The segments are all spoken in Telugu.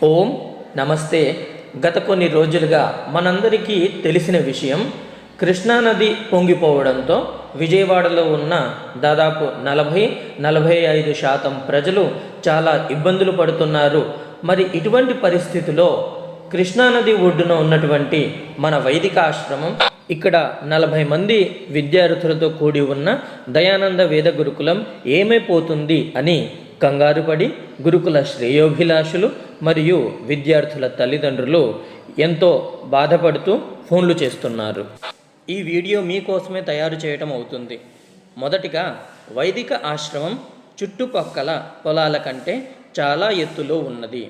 ఓం నమస్తే. గత కొన్ని రోజులుగా మనందరికీ తెలిసిన విషయం, కృష్ణానది పొంగిపోవడంతో విజయవాడలో ఉన్న దాదాపు 40-45% ప్రజలు చాలా ఇబ్బందులు పడుతున్నారు. మరి ఇటువంటి పరిస్థితిలో కృష్ణానది ఒడ్డున ఉన్నటువంటి మన వైదిక ఆశ్రమం, ఇక్కడ 40 మంది విద్యార్థులతో కూడి ఉన్న దయానంద వేద గురుకులం ఏమైపోతుంది అని కంగారుపడి గురుకుల శ్రేయోభిలాషులు మరియు విద్యార్థుల తల్లిదండ్రులు ఎంతో బాధపడుతూ ఫోన్లు చేస్తున్నారు. ఈ వీడియో మీకోసమే తయారు చేయటం అవుతుంది. మొదటిగా, వైదిక ఆశ్రమం చుట్టుపక్కల పొలాల కంటే చాలా ఎత్తులో ఉన్నది.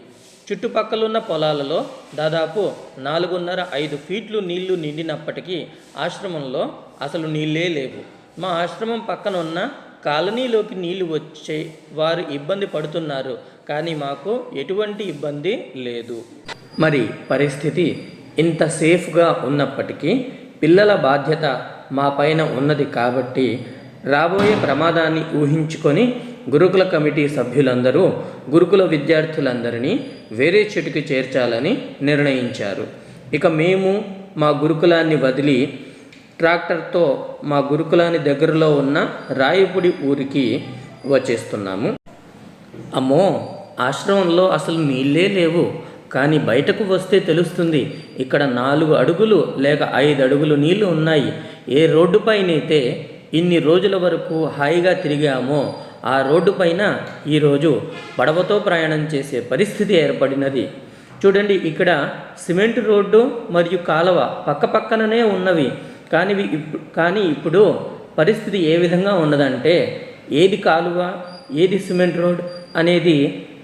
చుట్టుపక్కలున్న పొలాలలో దాదాపు 4.5 ఫీట్లు నీళ్లు నిండినప్పటికీ ఆశ్రమంలో అసలు నీళ్ళే లేవు. మా ఆశ్రమం పక్కన ఉన్న కాలనీలోకి నీళ్లు వచ్చే వారు ఇబ్బంది పడుతున్నారు, కానీ మాకు ఎటువంటి ఇబ్బంది లేదు. మరి పరిస్థితి ఇంత సేఫ్గా ఉన్నప్పటికీ పిల్లల బాధ్యత మా పైన ఉన్నది కాబట్టి రాబోయే ప్రమాదాన్ని ఊహించుకొని గురుకుల కమిటీ సభ్యులందరూ గురుకుల విద్యార్థులందరినీ వేరే చెట్టుకి చేర్చాలని నిర్ణయించారు. ఇక మేము మా గురుకులాన్ని వదిలి ట్రాక్టర్తో మా గురుకులాన్ని దగ్గరలో ఉన్న రాయపుడి ఊరికి వచ్చేస్తున్నాము. అమ్మో, ఆశ్రమంలో అసలు నీళ్ళే లేవు, కానీ బయటకు వస్తే తెలుస్తుంది. ఇక్కడ 4 అడుగులు లేక 5 అడుగులు నీళ్లు ఉన్నాయి. ఏ రోడ్డుపైనైతే ఇన్ని రోజుల వరకు హాయిగా తిరిగామో ఆ రోడ్డుపైన ఈరోజు పడవతో ప్రయాణం చేసే పరిస్థితి ఏర్పడినది. చూడండి, ఇక్కడ సిమెంట్ రోడ్డు మరియు కాలువ పక్కపక్కననే ఉన్నవి. కానీ ఇప్పుడు పరిస్థితి ఏ విధంగా ఉన్నదంటే, ఏది కాలువ ఏది సిమెంట్ రోడ్ అనేది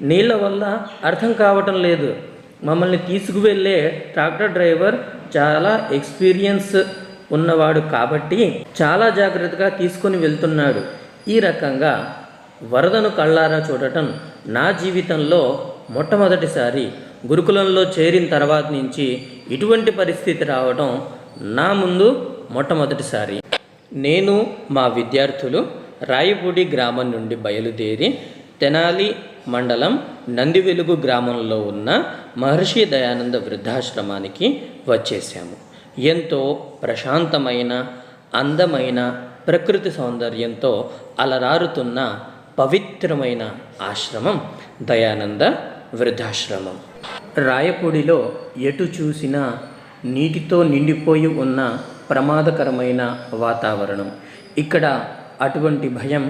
నీళ్ళ వల్ల అర్థం కావటం లేదు. మమ్మల్ని తీసుకువెళ్ళే ట్రాక్టర్ డ్రైవర్ చాలా ఎక్స్పీరియన్స్ ఉన్నవాడు కాబట్టి చాలా జాగ్రత్తగా తీసుకొని వెళ్తున్నాడు. ఈ రకంగా వరదను కళ్ళారా చూడటం నా జీవితంలో మొట్టమొదటిసారి. గురుకులంలో చేరిన తర్వాత నుంచి ఇటువంటి పరిస్థితి రావడం నా ముందు మొట్టమొదటిసారి. నేను మా విద్యార్థులు రాయపూడి గ్రామం నుండి బయలుదేరి తెనాలి మండలం నందివెలుగు గ్రామంలో ఉన్న మహర్షి దయానంద వృద్ధాశ్రమానికి వచ్చేసాము. ఎంతో ప్రశాంతమైన, అందమైన ప్రకృతి సౌందర్యంతో అలరారుతున్న పవిత్రమైన ఆశ్రమం దయానంద వృద్ధాశ్రమం. రాయపూడిలో ఎటు చూసినా నీటితో నిండిపోయి ఉన్న ప్రమాదకరమైన వాతావరణం. ఇక్కడ అటువంటి భయం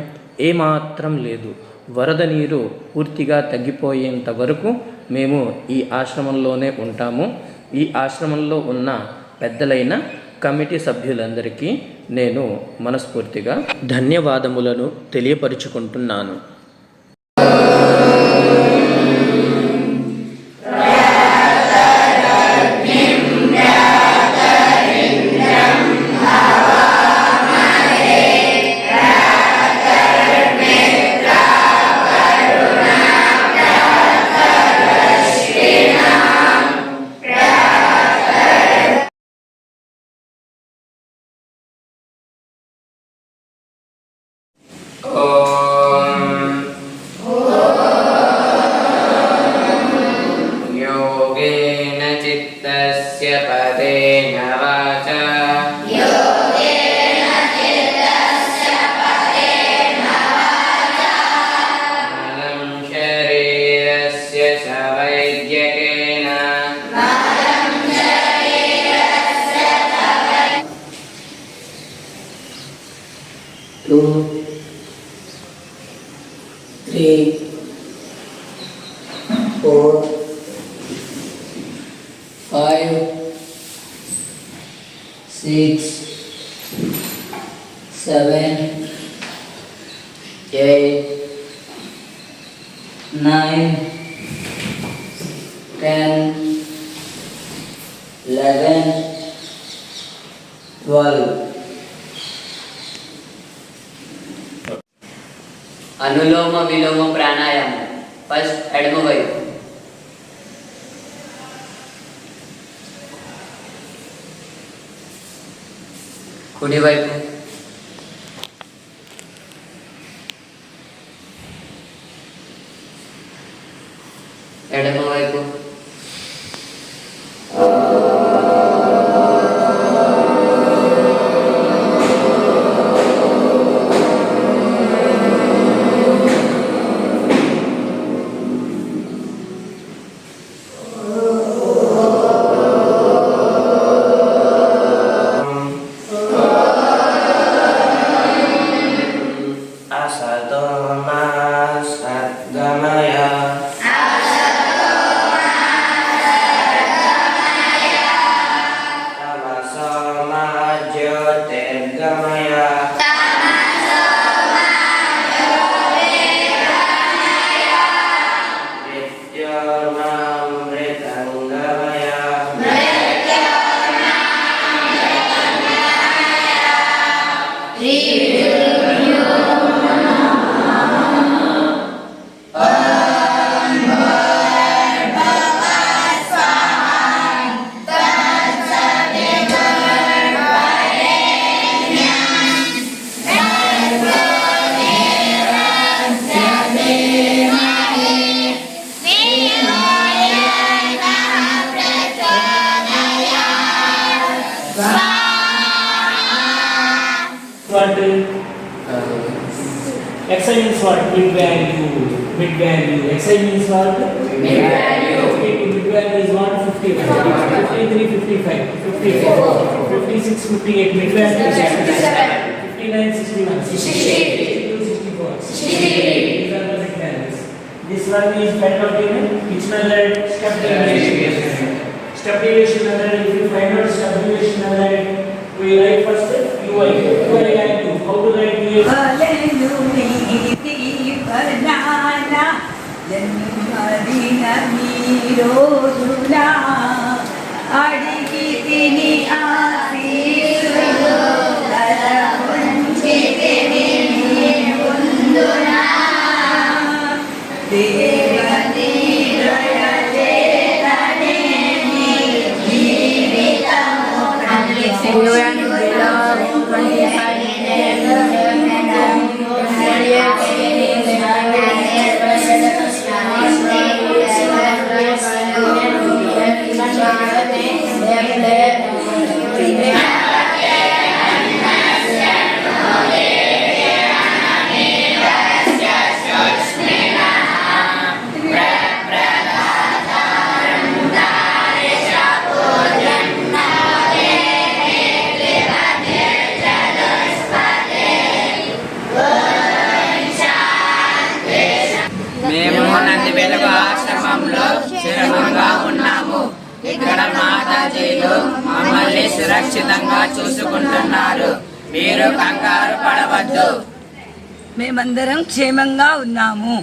ఏమాత్రం లేదు. వరద నీరు పూర్తిగా తగ్గిపోయేంత వరకు మేము ఈ ఆశ్రమంలోనే ఉంటాము. ఈ ఆశ్రమంలో ఉన్న పెద్దలైన కమిటీ సభ్యులందరికీ నేను మనస్ఫూర్తిగా ధన్యవాదములను తెలియపరుచుకుంటున్నాను. योगेन चित्तस्य पदेन वाचा मलं शरीरस्य च वैद्यकेन 2, 3, 4, 5, 6, 7, 8, 9, 10, 11, 12. అనులోమ విలోమ ప్రాణాయామం. ఫస్ట్ ఎడమ వైపు, కుడివైపు, ఎడమ వైపు, What? Xi means what? Mid value. Mid value. Xi means what? Mid value. Okay, mid value is 155, 53, 55, 54, 56, 58. Mid value is 59, 61, 62, 64, 63. These are the mid values. This one is kind of given. Which method? Step deviation. Step deviation method. If you find out step deviation method, we write first UI. UI and 2. How to write UI? అడిగి తిని ఆశీస్సులు తలపుంచి తిని ముందునా దేవని దయచేతనే నీ జీవితము మేము నంది వెలుగు ఆశ్రమంలో స్థిరంగా ఉన్నాము. ఇక్కడ మాతాజీలు మమ్మల్ని సురక్షితంగా చూసుకుంటున్నారు. మీరు కంగారు పడవద్దు. మేమందరం క్షేమంగా ఉన్నాము.